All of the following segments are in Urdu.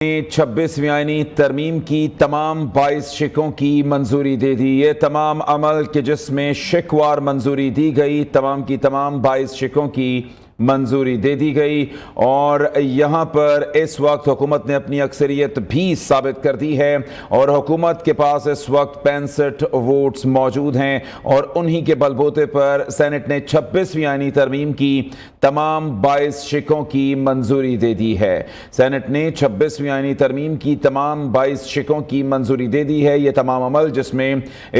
نے 26ویں آئینی ترمیم کی تمام 22 شکوں کی منظوری دے دی۔ یہ تمام عمل کہ جس میں شکوار منظوری دی گئی، تمام کی تمام 22 شکوں کی منظوری دے دی گئی، اور یہاں پر اس وقت حکومت نے اپنی اکثریت بھی ثابت کر دی ہے، اور حکومت کے پاس اس وقت 65 ووٹس موجود ہیں، اور انہی کے بل بوتے پر سینٹ نے 26ویں آئینی ترمیم کی تمام 22 شکوں کی منظوری دے دی ہے۔ سینٹ نے 26ویں آئینی ترمیم کی تمام 22 شکوں کی منظوری دے دی ہے۔ یہ تمام عمل جس میں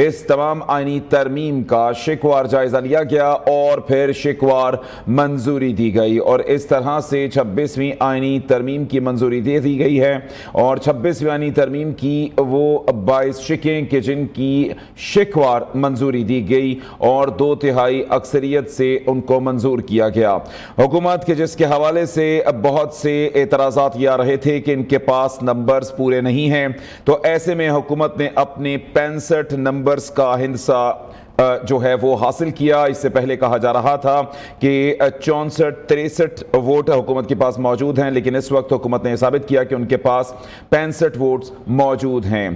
اس تمام آئینی ترمیم کا شکوار جائزہ لیا گیا اور پھر شکوار منظوری دی گئی، اور اس طرح سے 26ویں آئینی ترمیم کی منظوری دے دی گئی ہے، اور 26ویں آئینی ترمیم کی وہ 22 شکیں کہ جن کی شکوار منظوری دی گئی اور 2/3 اکثریت سے ان کو منظور کیا گیا۔ حکومت کے جس کے حوالے سے بہت سے اعتراضات یہ آ رہے تھے کہ ان کے پاس نمبرز پورے نہیں ہیں، تو ایسے میں حکومت نے اپنے 65 نمبرز کا ہندسہ جو ہے وہ حاصل کیا۔ اس سے پہلے کہا جا رہا تھا کہ 64-63 ووٹ حکومت کے پاس موجود ہیں، لیکن اس وقت حکومت نے ثابت کیا کہ ان کے پاس 65 ووٹس موجود ہیں۔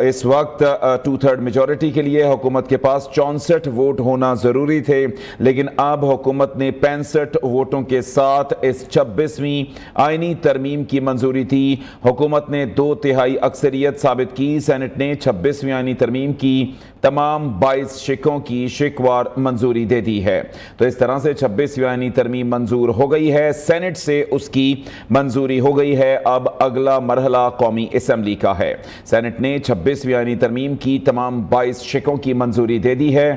اس وقت 2/3 میجورٹی کے لیے حکومت کے پاس 64 ووٹ ہونا ضروری تھے، لیکن اب حکومت نے 65 ووٹوں کے ساتھ اس 26ویں آئینی ترمیم کی منظوری دی۔ حکومت نے 2/3 اکثریت ثابت کی۔ سینٹ نے 26ویں آئینی ترمیم کی تمام 22 شکوں کی شکوار منظوری دے دی ہے۔ تو اس طرح سے 26ویں آئینی ترمیم منظور ہو گئی ہے، سینٹ سے اس کی منظوری ہو گئی ہے۔ اب اگلا مرحلہ قومی اسمبلی کا ہے۔ سینٹ نے 26ویں آئینی ترمیم کی تمام 22 شکوں کی منظوری دے دی ہے۔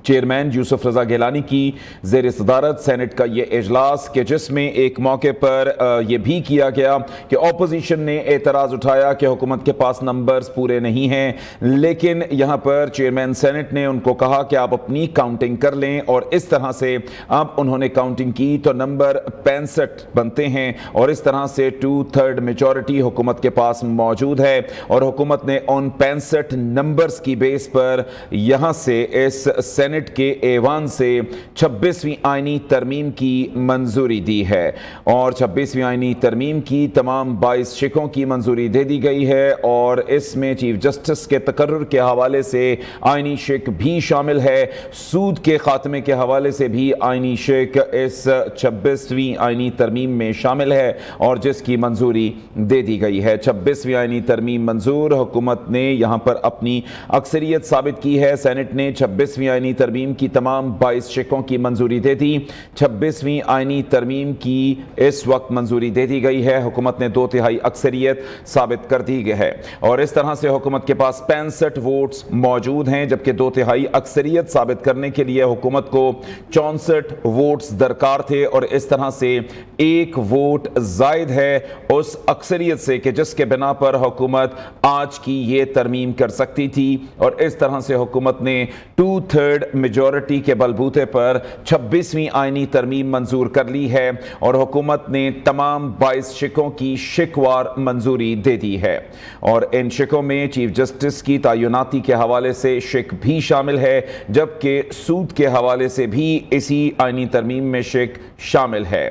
چیئرمین یوسف رضا گیلانی کی زیر صدارت سینٹ کا یہ اجلاس کہ جس میں ایک موقع پر یہ بھی کیا گیا کہ اپوزیشن نے اعتراض اٹھایا کہ حکومت کے پاس نمبرز پورے نہیں ہیں، لیکن یہاں پر چیئرمین سینٹ نے ان کو کہا کہ آپ اپنی کاؤنٹنگ کر لیں، اور اس طرح سے اب انہوں نے کاؤنٹنگ کی تو نمبر 65 بنتے ہیں، اور اس طرح سے 2/3 میجورٹی حکومت کے پاس موجود ہے، اور حکومت نے ان 65 نمبرز کی بیس پر یہاں سے اس سینٹ کے ایوان سے 26ویں آئینی ترمیم کی منظوری دی ہے، اور 26ویں آئینی ترمیم کی تمام 22 شکوں کی منظوری دے دی گئی ہے، اور اس میں چیف جسٹس کے تقرر کے حوالے سے آئینی شک بھی شامل ہے۔ سود کے خاتمے کے حوالے سے بھی آئینی شک اس 26ویں آئینی ترمیم میں شامل ہے، اور جس کی منظوری دے دی گئی ہے۔ 26ویں آئینی ترمیم منظور، حکومت نے یہاں پر اپنی اکثریت ثابت کی ہے۔ سینٹ نے 26ویں آئینی ترمیم کی تمام 22 شکوں کی منظوری دے دی۔ 26ویں آئینی ترمیم کی اس وقت منظوری دے دی گئی ہے۔ حکومت نے 2/3 اکثریت ثابت کر دی گئی ہے، اور اس طرح سے حکومت کے پاس 65 ووٹس موجود ہیں، جبکہ 2/3 اکثریت ثابت کرنے کے لیے حکومت کو 64 ووٹس درکار تھے، اور اس طرح سے 1 ووٹ زائد ہے اس اکثریت سے کہ جس کے بنا پر حکومت آج کی یہ ترمیم کر سکتی تھی، اور اس طرح سے حکومت نے 2/3 میجورٹی کے بلبوتے پر 26ویں آئینی ترمیم منظور کر لی ہے، اور حکومت نے تمام 22 شکوں کی شکوار منظوری دے دی ہے، اور ان شکوں میں چیف جسٹس کی تعیناتی کے حوالے سے شک بھی شامل ہے، جبکہ سود کے حوالے سے بھی اسی آئینی ترمیم میں شک شامل ہے۔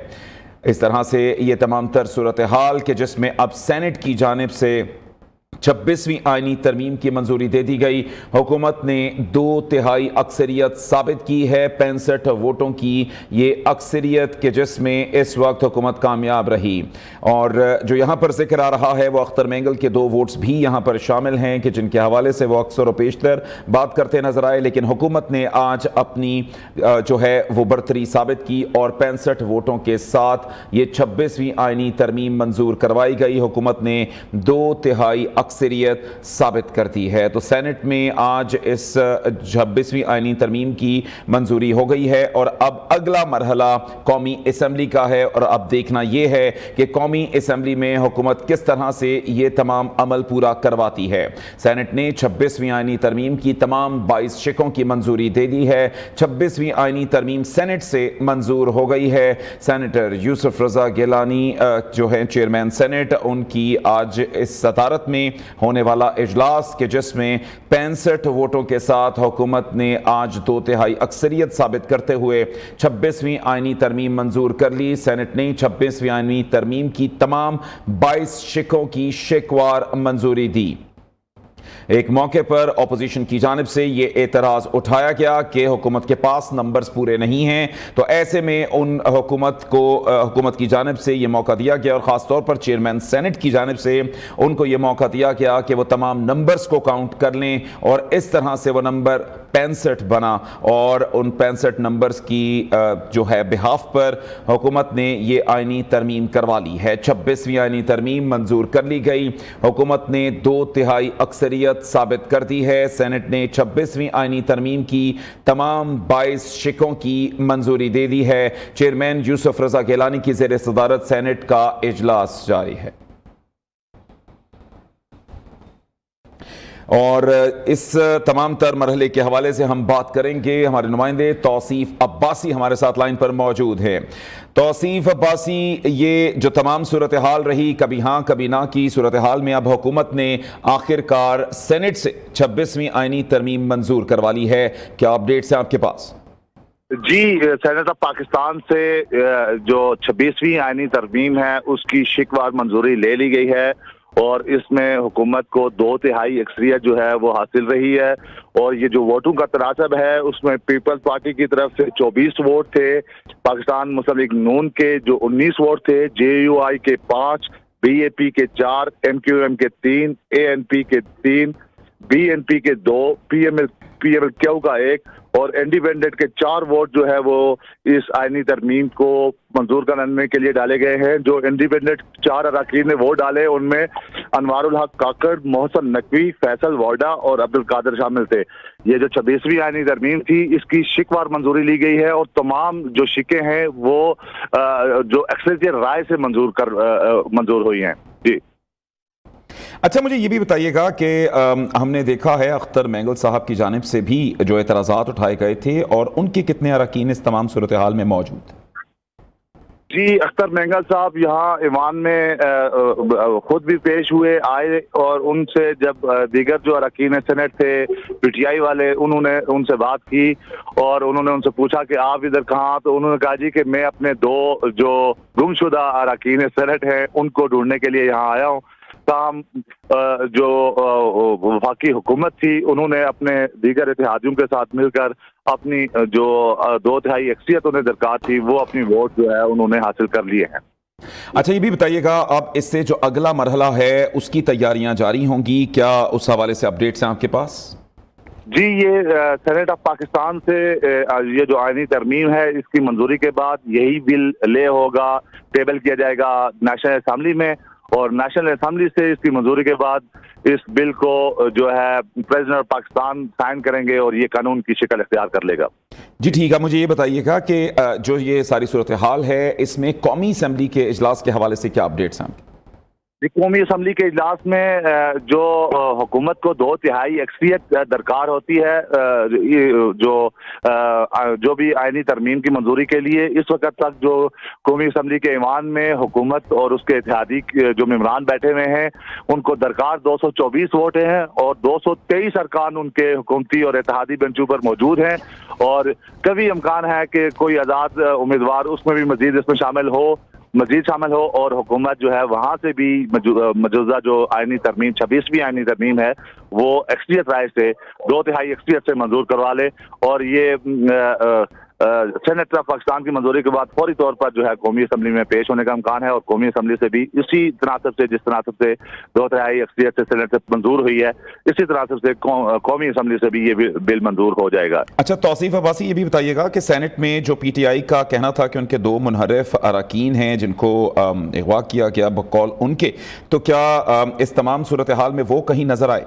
اس طرح سے یہ تمام تر صورتحال کہ جس میں اب سینٹ کی جانب سے 26ویں آئینی ترمیم کی منظوری دے دی گئی، حکومت نے 2/3 اکثریت ثابت کی ہے، 65 ووٹوں کی یہ اکثریت کہ جس میں اس وقت حکومت کامیاب رہی، اور جو یہاں پر ذکر آ رہا ہے وہ اختر مینگل کے 2 ووٹس بھی یہاں پر شامل ہیں کہ جن کے حوالے سے وہ اکثر و بیشتر بات کرتے نظر آئے، لیکن حکومت نے آج اپنی جو ہے وہ برتری ثابت کی، اور 65 ووٹوں کے ساتھ یہ 26ویں آئینی ترمیم منظور کروائی گئی۔ حکومت نے 2/3 اکثریت ثابت کرتی ہے۔ تو سینٹ میں آج اس 26ویں آئینی ترمیم کی منظوری ہو گئی ہے، اور اب اگلا مرحلہ قومی اسمبلی کا ہے، اور اب دیکھنا یہ ہے کہ قومی اسمبلی میں حکومت کس طرح سے یہ تمام عمل پورا کرواتی ہے۔ سینٹ نے 26ویں آئینی ترمیم کی تمام 22 شکوں کی منظوری دے دی ہے۔ 26ویں آئینی ترمیم سینٹ سے منظور ہو گئی ہے۔ سینیٹر یوسف رضا گیلانی جو ہے چیئرمین سینٹ، ان کی آج اس صدارت میں ہونے والا اجلاس کہ جس میں 65 ووٹوں کے ساتھ حکومت نے آج 2/3 اکثریت ثابت کرتے ہوئے 26ویں آئینی ترمیم منظور کر لی۔ سینٹ نے 26ویں آئینی ترمیم کی تمام 22 شقوں کی شقوار منظوری دی۔ ایک موقع پر اپوزیشن کی جانب سے یہ اعتراض اٹھایا گیا کہ حکومت کے پاس نمبرز پورے نہیں ہیں، تو ایسے میں حکومت کی جانب سے یہ موقع دیا گیا اور خاص طور پر چیئرمین سینٹ کی جانب سے ان کو یہ موقع دیا گیا کہ وہ تمام نمبرز کو کاؤنٹ کر لیں، اور اس طرح سے وہ نمبر 65 بنا، اور ان 65 نمبرز کی جو ہے بہاف پر حکومت نے یہ آئینی ترمیم کروا لی ہے۔ 26ویں آئینی ترمیم منظور کر لی گئی، حکومت نے 2/3 اکثریت ثابت کر دی ہے۔ سینٹ نے 26ویں آئینی ترمیم کی تمام 22 شقوں کی منظوری دے دی ہے۔ چیئرمین یوسف رضا گیلانی کی زیر صدارت سینٹ کا اجلاس جاری ہے، اور اس تمام تر مرحلے کے حوالے سے ہم بات کریں گے۔ ہمارے نمائندے توصیف عباسی ہمارے ساتھ لائن پر موجود ہیں۔ توصیف عباسی، یہ جو تمام صورتحال رہی، کبھی ہاں کبھی نہ کی صورتحال میں اب حکومت نے آخر کار سینٹ سے 26ویں آئینی ترمیم منظور کروا لی ہے، کیا اپڈیٹس ہیں آپ کے پاس؟ جی، سینٹ آف پاکستان سے جو 26ویں آئینی ترمیم ہے اس کی شقوار منظوری لے لی گئی ہے، اور اس میں حکومت کو 2/3 اکثریت جو ہے وہ حاصل رہی ہے، اور یہ جو ووٹوں کا تناسب ہے اس میں پیپلز پارٹی کی طرف سے 24 ووٹ تھے، پاکستان مسلم لیگ نون کے جو 19 ووٹ تھے، JUI کے 5، BAP کے 4، MQM کے 3، ANP کے 3، BNP کے 2، PMLQ کا 1 اور انڈیپینڈنٹ کے 4 ووٹ جو ہے وہ اس آئینی ترمیم کو منظور کرنے کے لیے ڈالے گئے ہیں۔ جو انڈیپینڈنٹ 4 اراکین نے ووٹ ڈالے ان میں انوار الحق کاکڑ، محسن نقوی، فیصل وارڈا اور عبدالقادر شامل تھے۔ یہ جو 26ویں آئینی ترمیم تھی اس کی شقوار منظوری لی گئی ہے، اور تمام جو شقیں ہیں وہ جو اکثریت رائے سے منظور ہوئی ہیں۔ جی اچھا، مجھے یہ بھی بتائیے گا کہ ہم نے دیکھا ہے اختر مینگل صاحب کی جانب سے بھی جو اعتراضات اٹھائے گئے تھے، اور ان کے کتنے اراکین اس تمام صورتحال میں موجود ہیں؟ جی، اختر مینگل صاحب یہاں ایوان میں خود بھی پیش ہوئے آئے، اور ان سے جب دیگر جو اراکین سینٹ تھے PTI والے، انہوں نے ان سے بات کی اور انہوں نے ان سے پوچھا کہ آپ ادھر کہاں، تو انہوں نے کہا جی کہ میں اپنے 2 جو گمشدہ اراکین سینٹ ہیں ان کو ڈھونڈنے کے لیے یہاں آیا ہوں۔ تاہم جو وفاقی حکومت تھی انہوں نے اپنے دیگر اتحادیوں کے ساتھ مل کر اپنی جو 2/3 اکثریت انہیں درکار تھی وہ اپنی ووٹ جو ہے انہوں نے حاصل کر لیے ہیں۔ اچھا، یہ بھی بتائیے گا اب اس سے جو اگلا مرحلہ ہے اس کی تیاریاں جاری ہوں گی، کیا اس حوالے سے اپڈیٹس ہیں آپ کے پاس؟ جی، یہ سینٹ آف پاکستان سے یہ جو آئینی ترمیم ہے اس کی منظوری کے بعد یہی بل لے ہوگا، ٹیبل کیا جائے گا نیشنل اسمبلی میں، اور نیشنل اسمبلی سے اس کی منظوری کے بعد اس بل کو جو ہے پریزیڈنٹ آف پاکستان سائن کریں گے اور یہ قانون کی شکل اختیار کر لے گا۔ جی ٹھیک ہے، مجھے یہ بتائیے گا کہ جو یہ ساری صورتحال ہے اس میں قومی اسمبلی کے اجلاس کے حوالے سے کیا اپڈیٹس ہیں؟ قومی اسمبلی کے اجلاس میں جو حکومت کو 2/3 اکثریت درکار ہوتی ہے جو بھی آئینی ترمیم کی منظوری کے لیے، اس وقت تک جو قومی اسمبلی کے ایوان میں حکومت اور اس کے اتحادی جو ممبران بیٹھے ہوئے ہیں ان کو درکار 224 ووٹ ہیں، اور 223 ارکان ان کے حکومتی اور اتحادی بینچوں پر موجود ہیں، اور کبھی امکان ہے کہ کوئی آزاد امیدوار اس میں بھی مزید شامل ہو اور حکومت جو ہے وہاں سے بھی مجوزہ جو آئینی ترمیم 26ویں آئینی ترمیم ہے وہ اکثریت رائے سے 2/3 اکثریت سے منظور کروا لے، اور یہ سینٹ آف پاکستان کی منظوری کے بعد فوری طور پر جو ہے قومی اسمبلی میں پیش ہونے کا امکان ہے، اور قومی اسمبلی سے بھی اسی تناسب سے جس تناسب سے 2/3 اکثریت سے سینٹ سے منظور ہوئی ہے اسی تناسب سے قومی اسمبلی سے بھی یہ بل منظور ہو جائے گا۔ اچھا، توصیف عباسی، یہ بھی بتائیے گا کہ سینٹ میں جو PTI کا کہنا تھا کہ ان کے 2 منحرف اراکین ہیں جن کو اغوا کیا گیا بقول ان کے، تو کیا اس تمام صورتحال میں وہ کہیں نظر آئے؟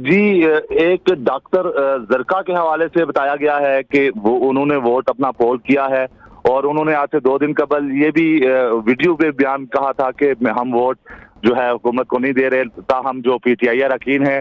جی، ایک ڈاکٹر زرکا کے حوالے سے بتایا گیا ہے کہ وہ انہوں نے ووٹ اپنا پول کیا ہے، اور انہوں نے آج سے 2 دن قبل یہ بھی ویڈیو پہ بیان کہا تھا کہ ہم ووٹ جو ہے حکومت کو نہیں دے رہے، تاہم جو PTI اراکین ہیں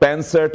65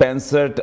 65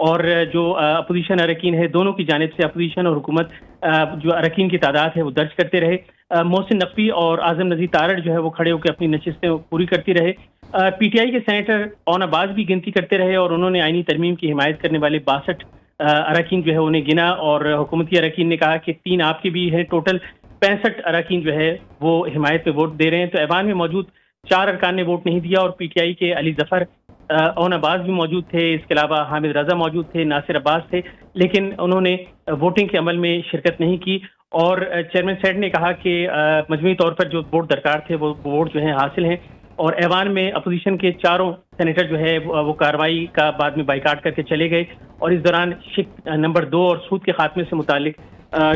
اور جو اپوزیشن اراکین ہے دونوں کی جانب سے اپوزیشن اور حکومت جو اراکین کی تعداد ہے وہ درج کرتے رہے. محسن نقوی اور اعظم نذیر تارڑ جو ہے وہ کھڑے ہو کے اپنی نشستیں پوری کرتی رہے. پی ٹی آئی کے سینیٹر اون عباس بھی گنتی کرتے رہے اور انہوں نے آئینی ترمیم کی حمایت کرنے والے 62 اراکین جو ہے انہیں گنا, اور حکومتی اراکین نے کہا کہ 3 آپ کے بھی ہیں, ٹوٹل 65 اراکین جو ہے وہ حمایت پہ ووٹ دے رہے ہیں. تو ایوان میں موجود 4 ارکان نے ووٹ نہیں دیا اور پی ٹی آئی کے علی ظفر اون عباس بھی موجود تھے, اس کے علاوہ حامد رضا موجود تھے, ناصر عباس تھے, لیکن انہوں نے ووٹنگ کے عمل میں شرکت نہیں کی. اور چیئرمین سینیٹ نے کہا کہ مجموعی طور پر جو ووٹ درکار تھے وہ ووٹ جو ہیں حاصل ہیں, اور ایوان میں اپوزیشن کے 4 سینیٹر جو ہے وہ کارروائی کا بعد میں بائیکاٹ کر کے چلے گئے. اور اس دوران شک نمبر 2 اور سود کے خاتمے سے متعلق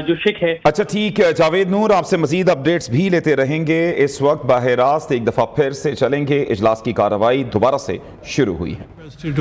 جو شک ہے. اچھا ٹھیک ہے جاوید نور, آپ سے مزید اپڈیٹس بھی لیتے رہیں گے. اس وقت براہ راست ایک دفعہ پھر سے چلیں گے. اجلاس کی کارروائی دوبارہ سے شروع ہوئی ہے.